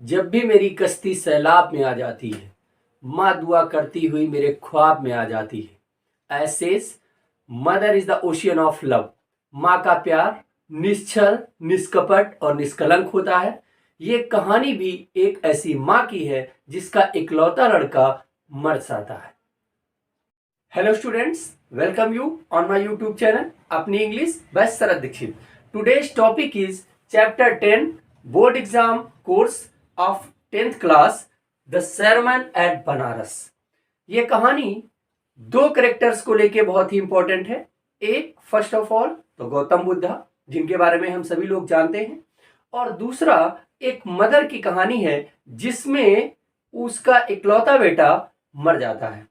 जब भी मेरी कश्ती सैलाब में आ जाती है, माँ दुआ करती हुई मेरे ख्वाब में आ जाती है। ऐसे mother is the ocean of love. माँ का प्यार निश्चल, निष्कपट और निष्कलंक होता है। ये कहानी भी एक ऐसी माँ की है जिसका इकलौता लड़का मर जाता है। Hello students, welcome you on my YouTube channel अपनी English by Sharad Dixit. Today's topic is chapter 10 board exam course of 10th class the sermon at Banaras. ये कहानी दो करेक्टर्स को लेके बहुत ही इंपॉर्टेंट है। एक फर्स्ट ऑफ ऑल तो गौतम बुद्धा, जिनके बारे में हम सभी लोग जानते हैं, और दूसरा एक मदर की कहानी है जिसमें उसका इकलौता बेटा मर जाता है।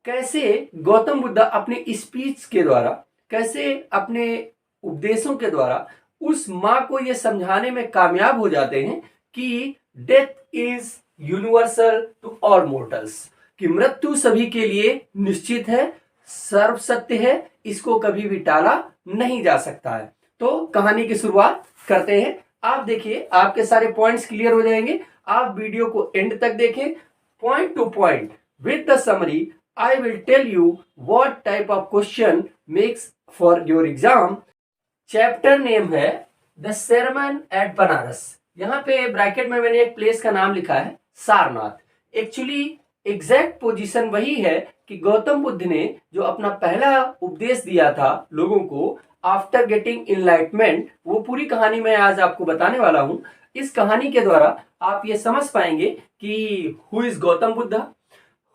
कैसे गौतम बुद्धा अपने स्पीच के द्वारा, कैसे अपने उपदेशों के द्वारा उस माँ को यह समझाने में कामयाब हो जाते हैं कि death is universal to all mortals, कि मृत्यु सभी के लिए निश्चित है, सर्व सत्य है, इसको कभी भी टाला नहीं जा सकता है। तो कहानी की शुरुआत करते हैं। आप देखिए, आपके सारे पॉइंट्स क्लियर हो जाएंगे। आप वीडियो को एंड तक देखें, point two point with the summary. I will tell you what type of question makes for your exam। Chapter name है द सरमन एट बनारस। यहाँ पे ब्रैकेट में मैंने एक प्लेस का नाम लिखा है सारनाथ। एक्चुअली एग्जैक्ट पोजीशन वही है कि गौतम बुद्ध ने जो अपना पहला उपदेश दिया था लोगों को आफ्टर गेटिंग इनलाइटमेंट, वो पूरी कहानी मैं आज आपको बताने वाला हूँ। इस कहानी के द्वारा आप ये समझ पाएंगे कि who is Gautam Buddha,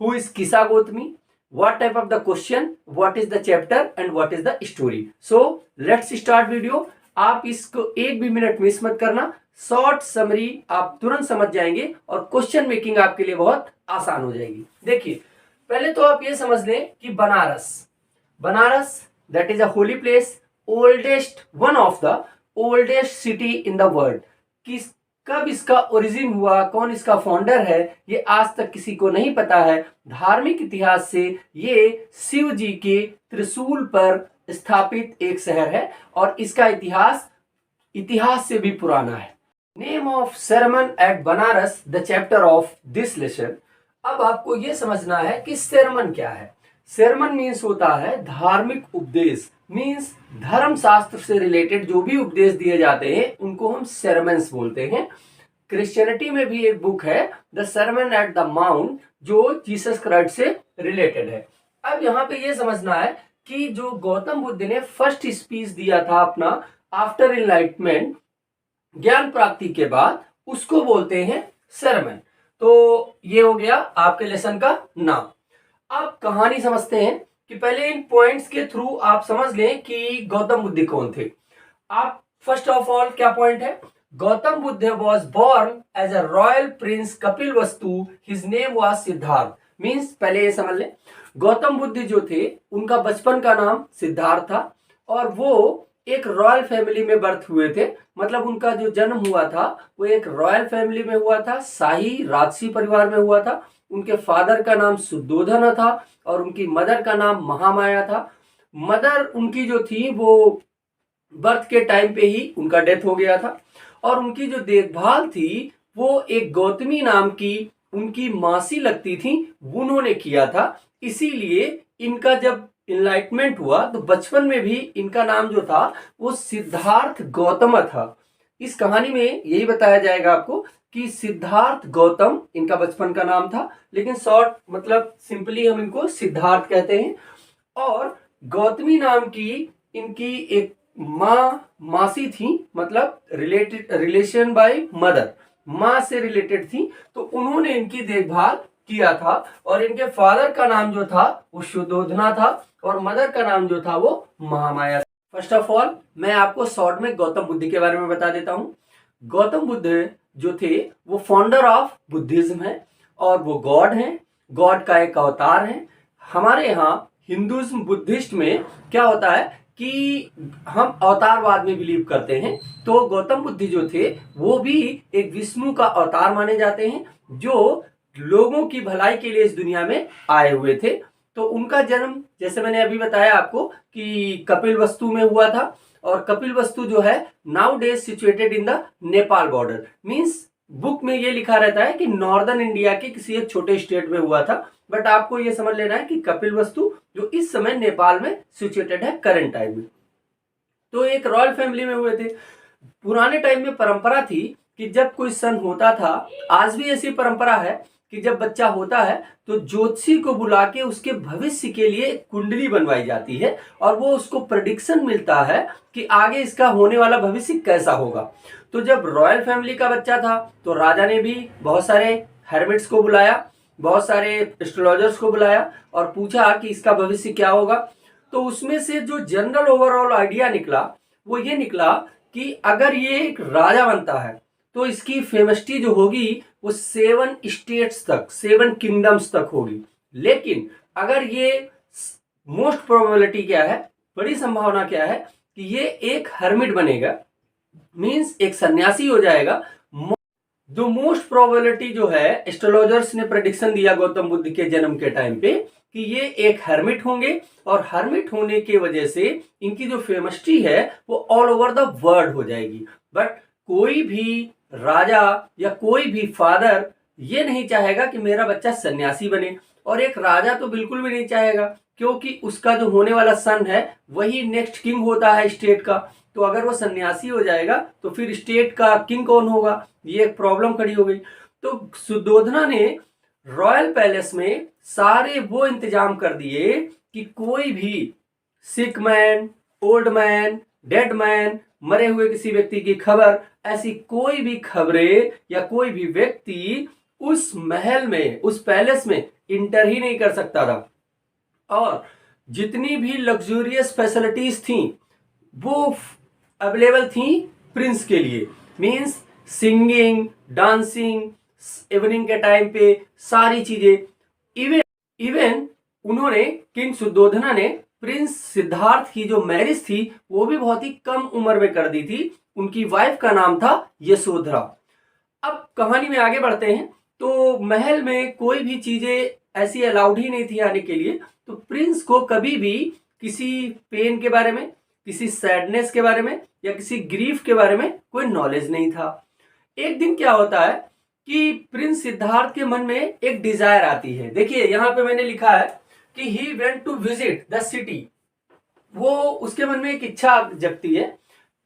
who is Kisa Gotami, what type of the question, what is the chapter and what is the story। so let's start video। आप इसको एक भी मिनट मिस मत करना, शॉर्ट समरी आप तुरंत समझ जाएंगे और क्वेश्चन मेकिंग आपके लिए बहुत आसान हो जाएगी। देखिए, पहले तो आप ये समझ लें कि Banaras that is a holy place, oldest, one of the oldest city in the world. किस कब इसका ओरिजिन हुआ, कौन इसका फाउंडर है, ये आज तक किसी को नहीं पता है। धार्मिक इतिहास से ये शिव जी के त्रिशूल पर स्थापित एक शहर है और इसका इतिहास से भी पुराना है। Name of sermon at Banaras the chapter of this lesson. अब आपको ये समझना है कि सरमन क्या है। सरमन मीन्स होता है धार्मिक उपदेश, मीन्स धर्म शास्त्र से रिलेटेड जो भी उपदेश दिए जाते हैं उनको हम सरमन्स बोलते हैं। क्रिश्चियनिटी में भी एक बुक है the sermon at the mount जो जीसस क्राइस्ट से रिलेटेड है। अब यहाँ पे ये समझना है कि जो गौतम बुद्ध ने फर्स्ट स्पीच दिया था अपना आफ्टर इनलाइटमेंट, ज्ञान प्राप्ति के बाद, उसको बोलते हैं सरमन। तो ये हो गया आपके लेसन का नाम। अब कहानी समझते हैं कि पहले इन पॉइंट्स के थ्रू आप समझ लें कि गौतम बुद्ध कौन थे। आप फर्स्ट ऑफ ऑल क्या पॉइंट है, Gautam Buddha was born as a royal prince Kapilvastu, his name was Siddhartha. Means पहले ये समझ लें, गौतम बुद्ध जो थे उनका बचपन का नाम सिद्धार्थ था और वो एक रॉयल फैमिली में बर्थ हुए थे। मतलब उनका जो जन्म हुआ था वो एक रॉयल फैमिली में हुआ था, शाही राजसी परिवार में हुआ था। उनके फादर का नाम सुद्धोधन था और उनकी मदर का नाम महामाया था। मदर उनकी जो थी वो बर्थ के टाइम पे ही उनका डेथ हो गया था और उनकी जो देखभाल थी वो एक गौतमी नाम की उनकी मासी लगती थी, उन्होंने किया था। इसीलिए इनका जब इनलाइटमेंट हुआ तो बचपन में भी इनका नाम जो था वो सिद्धार्थ गौतम था। इस कहानी में यही बताया जाएगा आपको कि सिद्धार्थ गौतम इनका बचपन का नाम था, लेकिन शॉर्ट मतलब सिंपली हम इनको सिद्धार्थ कहते हैं। और गौतमी नाम की इनकी एक मासी थी, मतलब रिलेशन बाय मदर, माँ से रिलेटेड थी, तो उन्होंने इनकी देखभाल किया था। और इनके फादर का नाम जो था वो सुद्धोधना था और मदर का नाम जो था वो महामाया। फर्स्ट ऑफ ऑल मैं आपको शॉर्ट में गौतम बुद्ध के बारे में बता देता हूँ। गौतम बुद्ध जो थे वो फाउंडर ऑफ बुद्धिज्म है और वो गॉड हैं, गॉड का एक अवतार है। हमारे यहाँ हिंदुज्म बुद्धिस्ट में क्या होता है कि हम अवतारवाद में बिलीव करते हैं, तो गौतम बुद्ध जो थे वो भी एक विष्णु का अवतार माने जाते हैं जो लोगों की भलाई के लिए इस दुनिया में आए हुए थे। तो उनका जन्म जैसे मैंने अभी बताया आपको कि कपिल वस्तु में हुआ था और कपिल वस्तु जो है now days situated in the Nepal border, means book में ये लिखा रहता है कि नॉर्दर्न इंडिया के किसी एक छोटे स्टेट में हुआ था, बट आपको ये समझ लेना है कि कपिलवस्तु जो इस समय नेपाल में सिचुएटेड है करंट टाइम में, तो एक रॉयल फैमिली में हुए थे। पुराने टाइम में परंपरा थी कि जब कोई सन होता था, आज भी ऐसी परंपरा है कि जब बच्चा होता है तो ज्योतिषी को बुला के उसके भविष्य के लिए कुंडली बनवाई जाती है और वो उसको प्रेडिक्शन मिलता है कि आगे इसका होने वाला भविष्य कैसा होगा। तो जब रॉयल फैमिली का बच्चा था तो राजा ने भी बहुत सारे हेरमिट्स को बुलाया, बहुत सारे एस्ट्रोलॉजर्स को बुलाया और पूछा कि इसका भविष्य क्या होगा। तो उसमें से जो जनरल ओवरऑल आइडिया निकला वो ये निकला कि अगर ये एक राजा बनता है तो इसकी फेमसिटी जो होगी वो 7 स्टेट्स तक, 7 किंगडम्स तक होगी। लेकिन अगर ये मोस्ट प्रोबेबिलिटी क्या है, बड़ी संभावना क्या है कि ये एक हर्मिट बनेगा, मींस एक सन्यासी हो जाएगा। जो मोस्ट प्रोबेबिलिटी जो है एस्ट्रोलॉजर्स ने प्रेडिक्शन दिया गौतम बुद्ध के जन्म के टाइम पे कि ये एक हर्मिट होंगे और हर्मिट होने की वजह से इनकी जो फेमसिटी है वो ऑल ओवर द वर्ल्ड हो जाएगी। बट कोई भी राजा या कोई भी फादर ये नहीं चाहेगा कि मेरा बच्चा सन्यासी बने, और एक राजा तो बिल्कुल भी नहीं चाहेगा क्योंकि उसका जो होने वाला सन है वही नेक्स्ट किंग होता है स्टेट का। तो अगर वो सन्यासी हो जाएगा तो फिर स्टेट का किंग कौन होगा, ये एक प्रॉब्लम खड़ी हो गई। तो सुद्धोधना ने रॉयल पैलेस में सारे वो इंतजाम कर दिए कि कोई भी सिक man, old man, dead man, मरे हुए किसी व्यक्ति की खबर, ऐसी कोई भी खबरें या कोई भी व्यक्ति उस महल में, उस पैलेस में इंटर ही नहीं कर सकता था। और जितनी भी लग्जूरियस फैसिलिटीज थी वो अवेलेबल थी प्रिंस के लिए, मींस सिंगिंग, डांसिंग, इवनिंग के टाइम पे सारी चीजें। इवन उन्होंने, किंग सुद्धोधना ने प्रिंस सिद्धार्थ की जो मैरिज थी वो भी बहुत ही कम उम्र में कर दी थी। उनकी वाइफ का नाम था यशोधरा। अब कहानी में आगे बढ़ते हैं। तो महल में कोई भी चीजें ऐसी अलाउड ही नहीं थी आने के लिए। तो प्रिंस को कभी भी किसी पेन के बारे में, किसी सैडनेस के बारे में या किसी ग्रीफ के बारे में कोई नॉलेज नहीं था। एक दिन क्या होता है कि प्रिंस सिद्धार्थ के मन में एक डिजायर आती है। देखिए यहां पे मैंने लिखा है कि he went to visit the city. वो उसके मन में एक इच्छा जगती है,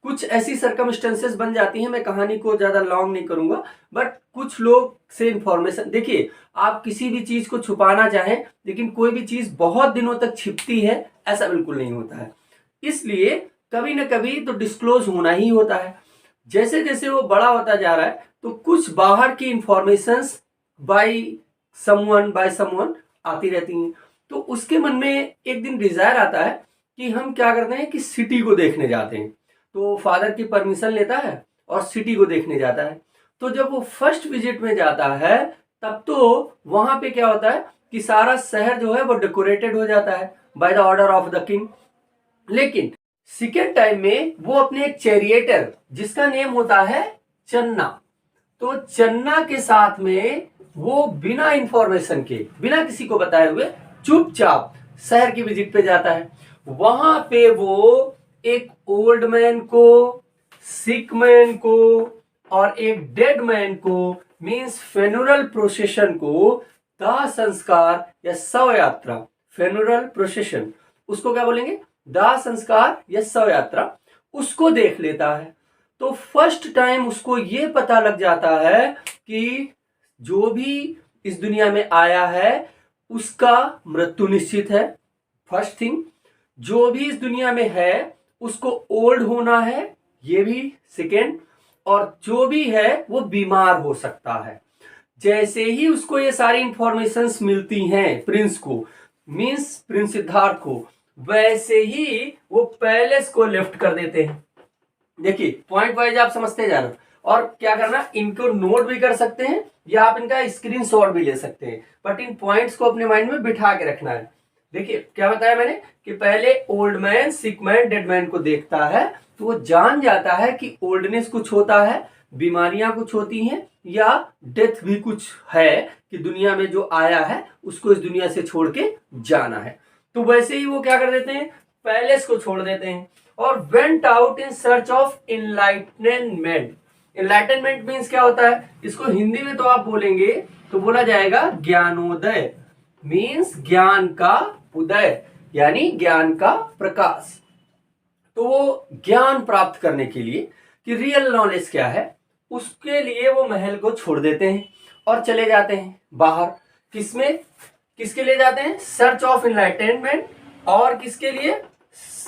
कुछ ऐसी सर्कमस्टेंसेस बन जाती हैं। मैं कहानी को ज्यादा लॉन्ग नहीं करूंगा, बट कुछ लोग से इंफॉर्मेशन, देखिए आप किसी भी चीज को छुपाना चाहें लेकिन कोई भी चीज बहुत दिनों तक छिपती है ऐसा बिल्कुल नहीं होता है, इसलिए कभी ना कभी तो डिस्क्लोज होना ही होता है। जैसे जैसे वो बड़ा होता जा रहा है तो कुछ बाहर की इंफॉर्मेशंस बाय समवन आती रहती हैं। तो उसके मन में एक दिन डिजायर आता है कि हम क्या करते हैं कि सिटी को देखने जाते हैं। तो फादर की परमिशन लेता है और सिटी को देखने जाता है। तो जब वो फर्स्ट विजिट में जाता है तब तो वहां पे क्या होता है कि सारा शहर जो है वो डेकोरेटेड हो जाता है by the order of the king. लेकिन सेकेंड टाइम में वो अपने एक चैरिएटर जिसका नेम होता है चन्ना, तो चन्ना के साथ में वो बिना इंफॉर्मेशन के, बिना किसी को बताए हुए चुपचाप शहर की विजिट पे जाता है। वहां पे वो एक ओल्ड मैन को, सिक मैन को और एक डेड मैन को, मींस फेनुरल प्रोसेशन को, दाह संस्कार या शव यात्रा, फेनुरल प्रोसेशन उसको क्या बोलेंगे, दाह संस्कार या शव यात्रा, उसको देख लेता है। तो फर्स्ट टाइम उसको ये पता लग जाता है कि जो भी इस दुनिया में आया है उसका मृत्यु निश्चित है। फर्स्ट थिंग, जो भी इस दुनिया में है उसको ओल्ड होना है, ये भी सेकेंड, और जो भी है वो बीमार हो सकता है। जैसे ही उसको ये सारी इंफॉर्मेशंस मिलती हैं प्रिंस को, मींस प्रिंस सिद्धार्थ को, वैसे ही वो पैलेस को लेफ्ट कर देते हैं। देखिए पॉइंट वाइज आप समझते जाना, और क्या करना, इनको नोट भी कर सकते हैं या आप इनका स्क्रीनशॉट भी ले सकते हैं, बट इन पॉइंट्स को अपने माइंड में बिठा के रखना है। देखिए क्या बताया मैंने कि पहले ओल्ड मैन, सिक मैन, डेड मैन को देखता है तो वो जान जाता है कि ओल्डनेस कुछ होता है, बीमारियां कुछ होती हैं, या डेथ भी कुछ है कि दुनिया में जो आया है उसको इस दुनिया से छोड़ के जाना है। तो वैसे ही वो क्या कर देते हैं, पैलेस को छोड़ देते हैं और went out in search of enlightenment, enlightenment means क्या होता है, इसको हिंदी में तो आप बोलेंगे तो बोला जाएगा ज्ञानोदय, मीन्स ज्ञान का उदय यानी ज्ञान का प्रकाश। तो वो ज्ञान प्राप्त करने के लिए कि रियल नॉलेज क्या है, उसके लिए वो महल को छोड़ देते हैं और चले जाते हैं बाहर। किसमें, किसके लिए जाते हैं, सर्च ऑफ एनलाइटनमेंट, और किसके लिए,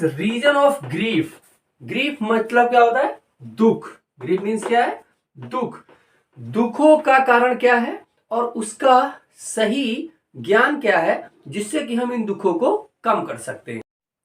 रीजन ऑफ ग्रीफ। ग्रीफ मतलब क्या होता है, दुख। ग्रीफ मीन्स क्या है, दुख। दुखों का कारण क्या है और उसका सही ज्ञान क्या है जिससे कि हम इन दुखों को कम कर सकते हैं।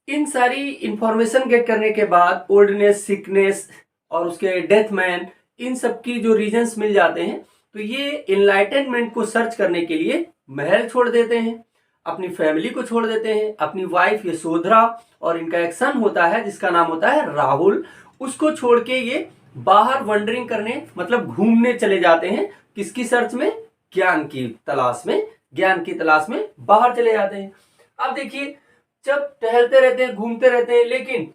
इन सारी इंफॉर्मेशन गेट करने के बाद ओल्डनेस, सिकनेस और उसके डेथ मैन, इन सब की जो रीजंस मिल जाते हैं, तो ये एनलाइटनमेंट को सर्च करने के लिए महल छोड़ देते हैं, अपनी फैमिली को छोड़ देते हैं, अपनी वाइफ यशोधरा और इनका एक सन होता है जिसका नाम होता है राहुल, उसको छोड़ के ये बाहर वंडरिंग करने मतलब घूमने चले जाते हैं। किसकी सर्च में, ज्ञान की तलाश में, ज्ञान की तलाश में बाहर चले जाते हैं। अब देखिए, जब टहलते रहते हैं, घूमते रहते हैं, लेकिन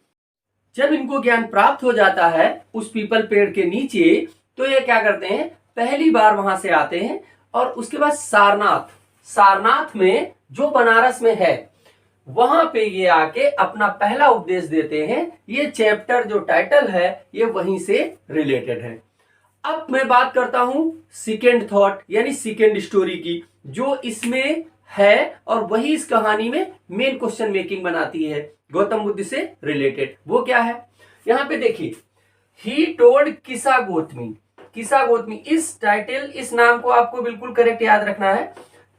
जब इनको ज्ञान प्राप्त हो जाता है उस पीपल पेड़ के नीचे, तो ये क्या करते हैं, पहली बार वहां से आते हैं और उसके बाद सारनाथ, सारनाथ में जो बनारस में है वहां पे ये आके अपना पहला उपदेश देते हैं। ये चैप्टर जो टाइटल है ये वहीं से रिलेटेड है। अब मैं बात करता हूं सेकेंड थॉट यानी सेकेंड स्टोरी की, जो इसमें है और वही इस कहानी में मेन क्वेश्चन मेकिंग बनाती है गौतम बुद्ध से रिलेटेड। वो क्या है, यहां पे देखिए, ही टोल्ड किसा गौतमी। किसा गौतमी, इस टाइटल, इस नाम को आपको बिल्कुल करेक्ट याद रखना है।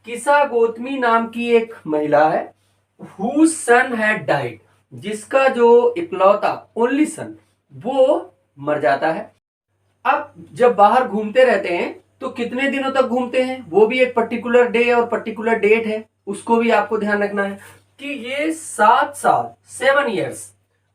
किसा गौतमी नाम की एक महिला है, whose son had died, जिसका जो इकलौता ओनली सन वो मर जाता है। अब जब बाहर घूमते रहते हैं तो कितने दिनों तक घूमते हैं, वो भी एक पर्टिकुलर डे और पर्टिकुलर डेट है, उसको भी आपको ध्यान रखना है कि ये 7 साल 7 years,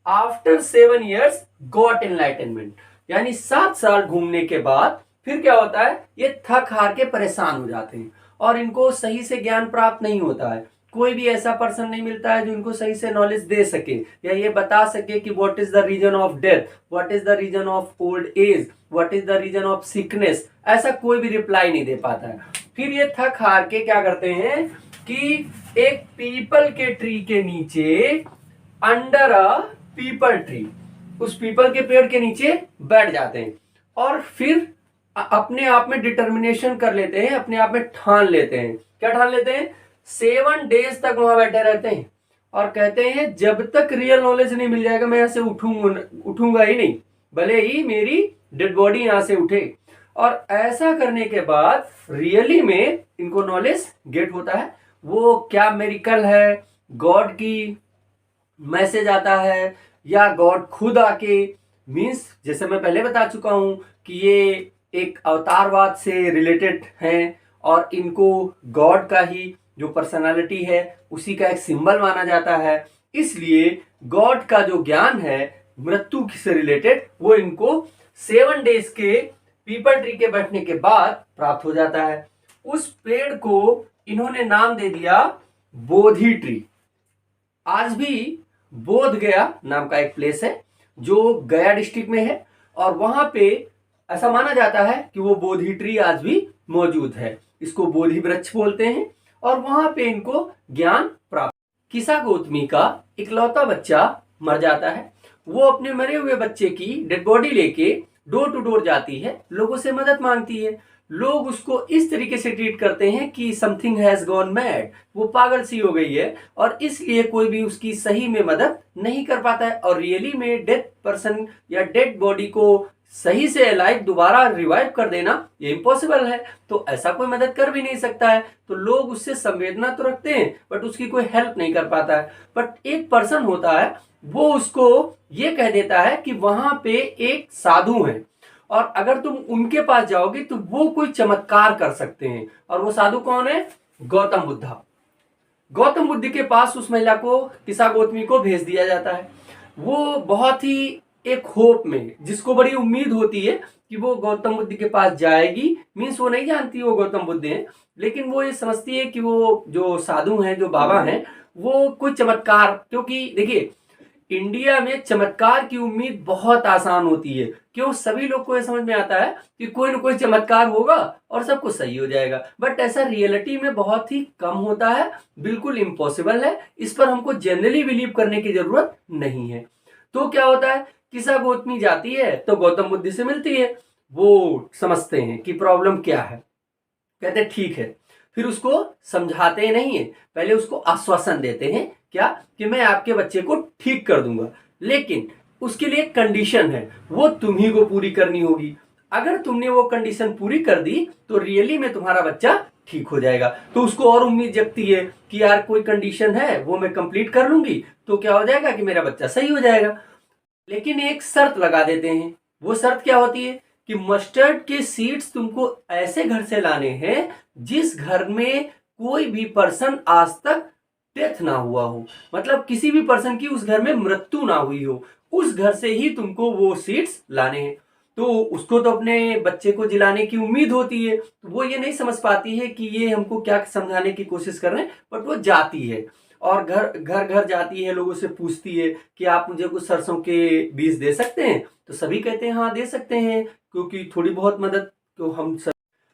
after 7 years got enlightenment, यानी 7 साल घूमने के बाद फिर क्या होता है, ये थक हार के परेशान हो जाते हैं और इनको सही से ज्ञान प्राप्त नहीं होता है। कोई भी ऐसा पर्सन नहीं मिलता है जो इनको सही से नॉलेज दे सके या ये बता सके कि what is the reason of death, what is the reason of old age, what is the reason of sickness, ऐसा कोई भी रिप्लाई नहीं दे पाता है। फिर ये थक हार के क्या करते हैं कि एक पीपल के ट्री के नीचे, अंडर अ पीपल ट्री, उस पीपल के पेड़ के नीचे बैठ जाते हैं और फिर अपने आप में डिटर्मिनेशन कर लेते हैं, अपने आप में ठान लेते हैं। क्या ठान लेते हैं, 7 डेज तक वहां बैठे रहते हैं और कहते हैं जब तक रियल नॉलेज नहीं मिल जाएगा मैं यहां से उठूंगा ही नहीं, भले ही मेरी डेड बॉडी यहां से उठे। और ऐसा करने के बाद रियली में इनको नॉलेज गेट होता है। वो क्या मेरिकल है, गॉड की मैसेज आता है या गॉड खुद आके, मीन्स जैसे मैं पहले बता चुका हूं कि ये एक अवतारवाद से रिलेटेड हैं और इनको गॉड का ही जो पर्सनालिटी है उसी का एक सिंबल माना जाता है, इसलिए गॉड का जो ज्ञान है मृत्यु से रिलेटेड वो इनको 7 डेज के पीपल ट्री के बैठने के बाद प्राप्त हो जाता है। उस पेड़ को इन्होंने नाम दे दिया बोधि ट्री। आज भी बोध गया नाम का एक प्लेस है जो गया डिस्ट्रिक्ट में है और वहां पे ऐसा माना जाता है कि वो बोधि ट्री आज भी मौजूद है। इसको बोधि वृक्ष बोलते हैं और वहां पे इनको ज्ञान प्राप्त। किसा गौतमी का इकलौता बच्चा मर जाता है, वो अपने मरे हुए बच्चे की डेड बॉडी लेके डोर टू डोर जाती है, लोगों से मदद मांगती है। लोग उसको इस तरीके से ट्रीट करते हैं कि समथिंग हैज गॉन मैड, वो पागल सी हो गई है और इसलिए कोई भी उसकी सही में मदद नहीं कर पाता है। और रियली में डेथ पर्सन या डेड बॉडी को सही से अलाइव दोबारा रिवाइव कर देना ये इम्पॉसिबल है, तो ऐसा कोई मदद कर भी नहीं सकता है। तो लोग उससे संवेदना तो रखते हैं बट उसकी कोई हेल्प नहीं कर पाता है। बट एक पर्सन होता है वो उसको ये कह देता है कि वहां पे एक साधु है और अगर तुम उनके पास जाओगे तो वो कोई चमत्कार कर सकते हैं। और वो साधु कौन है, गौतम बुद्धा। गौतम बुद्ध के पास उस महिला को, किसा गौतमी को भेज दिया जाता है। वो बहुत ही एक होप में, जिसको बड़ी उम्मीद होती है कि वो गौतम बुद्ध के पास जाएगी, मीन्स वो नहीं जानती वो गौतम बुद्ध हैं, लेकिन वो ये समझती है कि वो जो साधु हैं, जो बाबा हैं, वो कोई चमत्कार, क्योंकि देखिए इंडिया में चमत्कार की उम्मीद बहुत आसान होती है। क्यों? सभी लोग को ये समझ में आता है कि कोई ना कोई चमत्कार होगा और सब कुछ सही हो जाएगा, बट ऐसा रियलिटी में बहुत ही कम होता है, बिल्कुल इम्पॉसिबल है। इस पर हमको जनरली बिलीव करने की जरूरत नहीं है। तो क्या होता है, किसा गौतमी जाती है तो गौतम बुद्ध से मिलती है, वो समझते हैं कि प्रॉब्लम क्या है, कहते हैं ठीक है। फिर उसको समझाते नहीं है, पहले उसको आश्वासन देते हैं क्या, कि मैं आपके बच्चे को ठीक कर दूंगा, लेकिन उसके लिए एक कंडीशन है, वो तुम्ही को पूरी करनी होगी। अगर तुमने वो कंडीशन पूरी कर दी तो रियली में तुम्हारा बच्चा ठीक हो जाएगा। तो उसको और उम्मीद जगती है कि यार कोई कंडीशन है वो मैं कंप्लीट कर लूंगी तो क्या हो जाएगा कि मेरा बच्चा सही हो जाएगा। लेकिन एक शर्त लगा देते हैं। वो शर्त क्या होती है कि मस्टर्ड के सीड्स तुमको ऐसे घर से लाने हैं जिस घर में कोई भी पर्सन आज तक डेथ ना हुआ हो, मतलब किसी भी पर्सन की उस घर में मृत्यु ना हुई हो, उस घर से ही तुमको वो सीड्स लाने हैं। तो उसको तो अपने बच्चे को जिलाने की उम्मीद होती है, तो वो ये नहीं समझ पाती है कि ये हमको क्या समझाने की कोशिश कर रहे हैं, बट वो जाती है और घर घर घर जाती है, लोगों से पूछती है कि आप मुझे कुछ सरसों के बीज दे सकते हैं। तो सभी कहते हैं हाँ दे सकते हैं, क्योंकि थोड़ी बहुत मदद तो हम सब,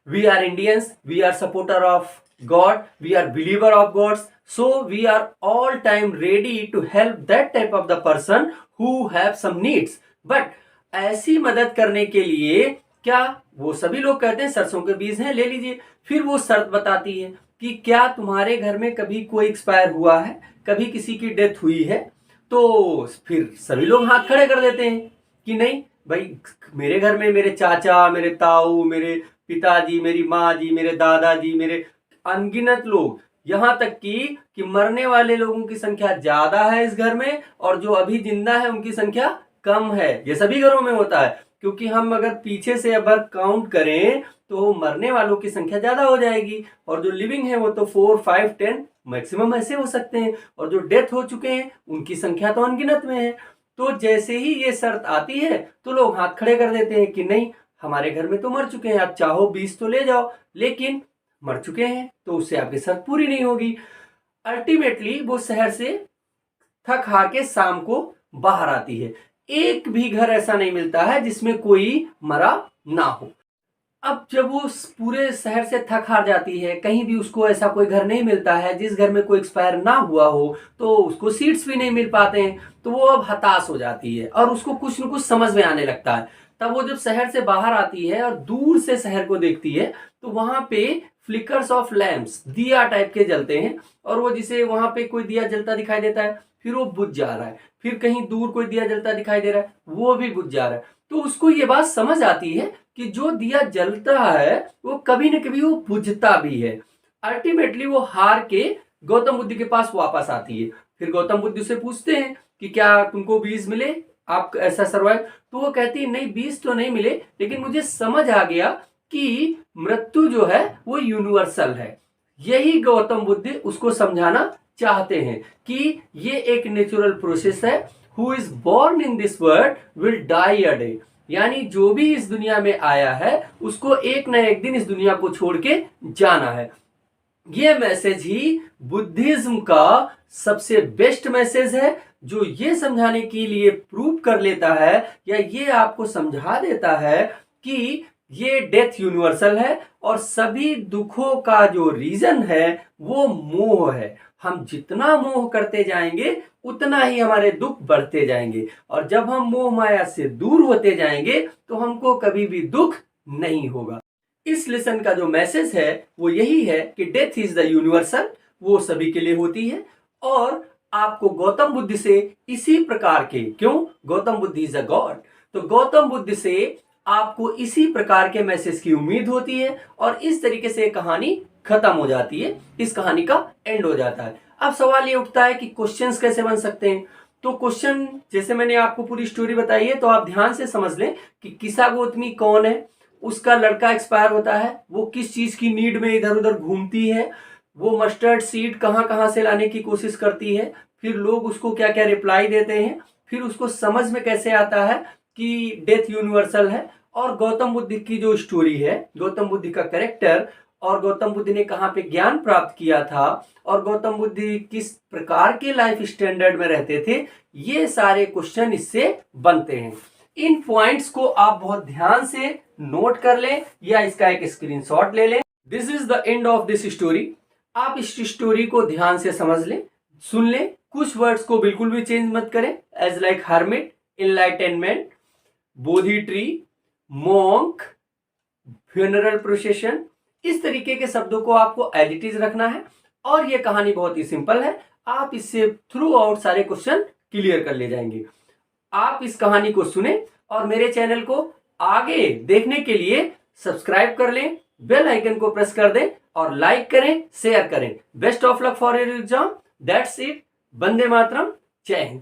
we are Indians, we are supporter of God, we are believer of gods, so we are all time ready to help that type of the person who have some needs. But ऐसी मदद करने के लिए क्या, वो सभी लोग कहते हैं सरसों के बीज हैं ले लीजिए। फिर वो शर्त बताती है कि क्या तुम्हारे घर में कभी कोई एक्सपायर हुआ है, कभी किसी की डेथ हुई है। तो फिर सभी लोग हाथ खड़े कर देते हैं कि नहीं भाई, मेरे घर में मेरे चाचा, मेरे ताऊ, मेरे पिताजी, मेरी माँ जी, मेरे दादाजी, मेरे अनगिनत लोग, यहाँ तक कि मरने वाले लोगों की संख्या ज्यादा है इस घर में और जो अभी जिंदा है उनकी संख्या कम है। ये सभी घरों में होता है, क्योंकि हम अगर पीछे से अगर काउंट करें तो मरने वालों की संख्या ज्यादा हो जाएगी और जो लिविंग है वो तो 4, 5, 10 मैक्सिमम ऐसे हो सकते हैं, और जो डेथ हो चुके हैं उनकी संख्या तो अनगिनत में है। तो जैसे ही ये शर्त आती है तो लोग हाथ खड़े कर देते हैं कि नहीं, हमारे घर में तो मर चुके हैं, आप चाहो 20 तो ले जाओ, लेकिन मर चुके हैं तो उससे आपकी शर्त पूरी नहीं होगी। अल्टीमेटली वो शहर से थक हार के शाम को बाहर आती है। एक भी घर ऐसा नहीं मिलता है जिसमें कोई मरा ना हो। अब जब वो पूरे शहर से थक हार जाती है, कहीं भी उसको ऐसा कोई घर नहीं मिलता है जिस घर में कोई एक्सपायर ना हुआ हो, तो उसको सीट्स भी नहीं मिल पाते हैं, तो वो अब हताश हो जाती है और उसको कुछ न कुछ समझ में आने लगता है। तब वो जब शहर से बाहर आती है और दूर से शहर को देखती है तो वहां पे फ्लिकर्स ऑफ लैम्प्स, दिया टाइप के जलते हैं, और वो जिसे वहां पे कोई दिया जलता दिखाई देता है फिर वो बुझ जा रहा है, फिर कहीं दूर कोई दिया जलता दिखाई दे रहा है वो भी बुझ जा रहा है। तो उसको ये बात समझ आती है कि जो दिया जलता है वो कभी न कभी वो बुझता भी है। अल्टीमेटली वो हार के गौतम बुद्ध के पास वापस आती है। फिर गौतम बुद्ध से पूछते हैं कि क्या तुमको बीज मिले, आप ऐसा सर्वाइव, तो वो कहती है नहीं बीज तो नहीं मिले, लेकिन मुझे समझ आ गया कि मृत्यु जो है वो यूनिवर्सल है। यही गौतम बुद्ध उसको समझाना चाहते हैं कि ये एक नेचुरल प्रोसेस है, who is born in this world will die a day, यानी जो भी इस दुनिया में आया है उसको एक ना एक दिन इस दुनिया को छोड़ के जाना है। ये मैसेज ही बुद्धिज्म का सबसे बेस्ट मैसेज है, जो ये समझाने के लिए प्रूव कर लेता है या ये आपको समझा देता है कि ये डेथ यूनिवर्सल है और सभी दुखों का जो रीजन है वो मोह है। हम जितना मोह करते जाएंगे उतना ही हमारे दुख बढ़ते जाएंगे, और जब हम मोह माया से दूर होते जाएंगे तो हमको कभी भी दुख नहीं होगा। इस लेसन का जो मैसेज है वो यही है कि डेथ इज द यूनिवर्सल, वो सभी के लिए होती है। और आपको गौतम बुद्ध से इसी प्रकार के, क्यों, Gautam Buddha is a God, तो गौतम बुद्ध से आपको इसी प्रकार के मैसेज की उम्मीद होती है और इस तरीके से कहानी खत्म हो जाती है, इस कहानी का एंड हो जाता है। अब सवाल ये उठता है कि क्वेश्चंस कैसे बन सकते हैं। तो क्वेश्चन, जैसे मैंने आपको पूरी स्टोरी बताई है तो आप ध्यान से समझ लें कि किसा गौतमी कौन है, उसका लड़का एक्सपायर होता है, वो किस चीज की नीड में इधर उधर घूमती है, वो मस्टर्ड सीड कहां कहां से लाने की कोशिश करती है, फिर लोग उसको क्या क्या रिप्लाई देते हैं, फिर उसको समझ में कैसे आता है कि डेथ यूनिवर्सल है, और गौतम बुद्ध की जो स्टोरी है, गौतम बुद्ध का कैरेक्टर और गौतम बुद्ध ने कहाँ पे ज्ञान प्राप्त किया था और गौतम बुद्ध किस प्रकार के लाइफ स्टैंडर्ड में रहते थे, ये सारे क्वेश्चन इससे बनते हैं। इन पॉइंट्स को आप बहुत ध्यान से नोट कर लें या इसका एक स्क्रीनशॉट ले लें। This is the end of this story. आप इस स्टोरी को ध्यान से समझ लें, सुन लें, कुछ वर्ड्स को बिल्कुल भी चेंज मत करें, एज लाइक हर्मिट, इनलाइटेनमेंट, बोधि ट्री, मॉन्क, फ्यूनरल प्रोसेशन, इस तरीके के शब्दों को आपको एज इट इज रखना है। और ये कहानी बहुत ही सिंपल है, आप इससे थ्रू आउट सारे क्वेश्चन क्लियर कर ले जाएंगे। आप इस कहानी को सुने और मेरे चैनल को आगे देखने के लिए सब्सक्राइब कर लें, बेल आइकन को प्रेस कर दें और लाइक करें, शेयर करें। Best of luck for your exam. That's it. Vande Mataram. जय हिंद।